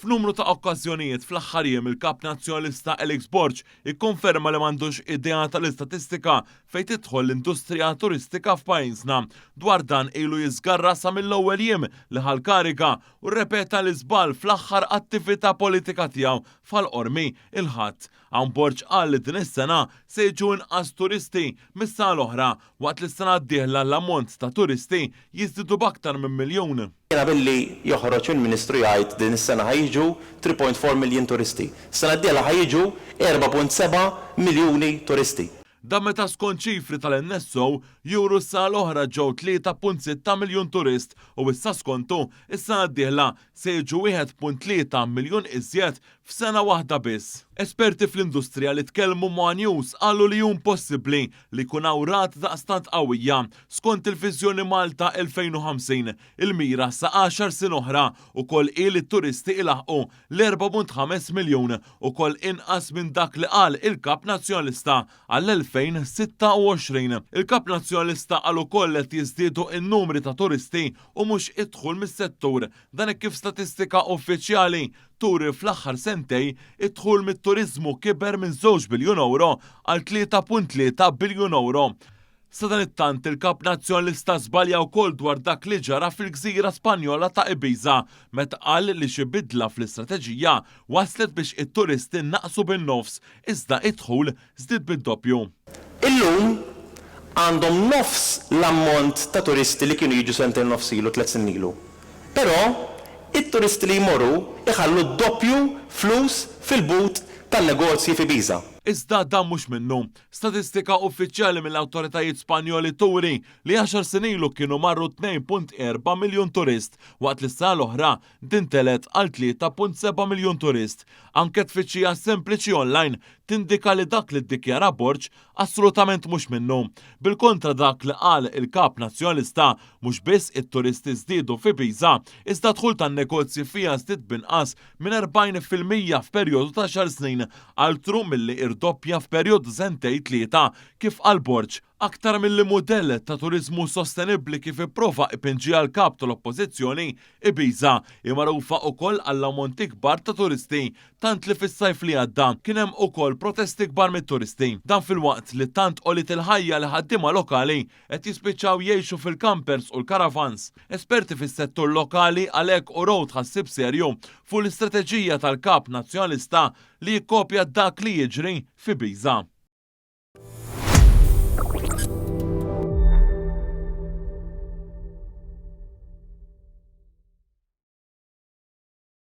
F'numru ta' okkażjonijiet fl-aħħar jiem il-Kap Nazzjonalista Alex Borg ikkonferma li m'għandux idea tal-istatistika fejn tidħol l-industrija turistika f'pajjiżna. Dwar dan ilu jiżgarra sa mill-ewwel jiem li ħal-kariga u rrepeta l-iżball fl-aħħar attività politika tiegħu fal-qormi il-ħadd. Hawn Borg qal li din is-sena se jiġu inqas turisti mis-sena l-oħra waqt li s-sena d-dieħla l-ammont ta' turisti jiżdiedu b'aktar minn miljun. Jena billi joħroġ il-Ministru jgħid din is-sena ħajġu 3.4 miljun turisti. Sena d-dieħla ħajġu 4.7 miljuni turisti. Dan meta skont ċifri tal-NSO juru s-sena l-oħra ġew 3.6 miljun turist u issa skontu is-sena d-dieħla se jiġu 1.3 miljun iżjed f'sena waħda biss. Esperti fl-industrija li tkellmu ma' News qalu li jkun possibbli li jkun hawn rat daqstant qawwija skont il-Viżjoni Malta 2050 il-mira sa 10 sin oħra ukoll it-turisti ilaħqu l-4.5 miljun ukoll inqas minn dak li qal il-Kap Nazzjonalista għall-2026. Il-Kap Nazzjonalista qal ukoll qed jiżdiedu n-numri ta' turisti u mhux idħul mis-settur dan kif statistika uffiċjali turi fl-aħħar sentej idħul mit-turizmu kiber minn 2 biljun euro għal 3.3 biljun euro. Sa dan it-tant il-Kap Nazzjonalista żbalja wkoll dwar dak li ġara fil-Gżira Spanjola ta' Ibiza meta qal li xi bidla fl-istrateġija waslet biex it-turisti naqsu bin-nofs iżda idħul żdied bid-doppju. Illum għandhom nofs l-ammont ta' turisti li kienu jiġu sentejn nofs ilu 3 snin ilu. Però it-turisti li jmorru iħallu d-doppju flus fil-but tan-negozji f'Ibiza. Iżda dan mhux minnu. Statistika uffiċjali mill-awtoritajiet Spanjoli turi li 10 snin ilu kienu marru 2.4 miljun turist waqt li s-sena l-oħra tintelet għal 3.7 miljun turist. Anke tfittxija sempliċi online tindika li dak li ddikjara Borg assolutament mhux minnu. Bil-kontra dak li qal il-Kap Nazzjonalista mhux biss it-turisti żdiedu f'Ibiza, iżda dħul tan-negozji fiha żdied binqas minn 40% f'perjodu ta' 10 snin altru milli irdoppja f'perjodu sentej 3 kif qal Borg. Aktar mill mudell ta' turizmu sostenibbli kif ipprova ipinġiha l-kap tal-Oppożizzjoni, Ibiza hija magħrufa wkoll għall-ammonti kbar ta' turisti, tant li fis-sajf li għadda kien hemm ukoll protesti kbar mit-turisti. Dan fil-waqt li tant qolit il-ħajja li ħaddiema lokali qed jispiċċaw jgħixu fil-campers u l-caravans. Esperti fis-settur lokali għalhekk uraw tħassib serju fuq l-istrateġija tal-Kap Nazzjonalista li jikkopja dak li jiġri f'Ibiza.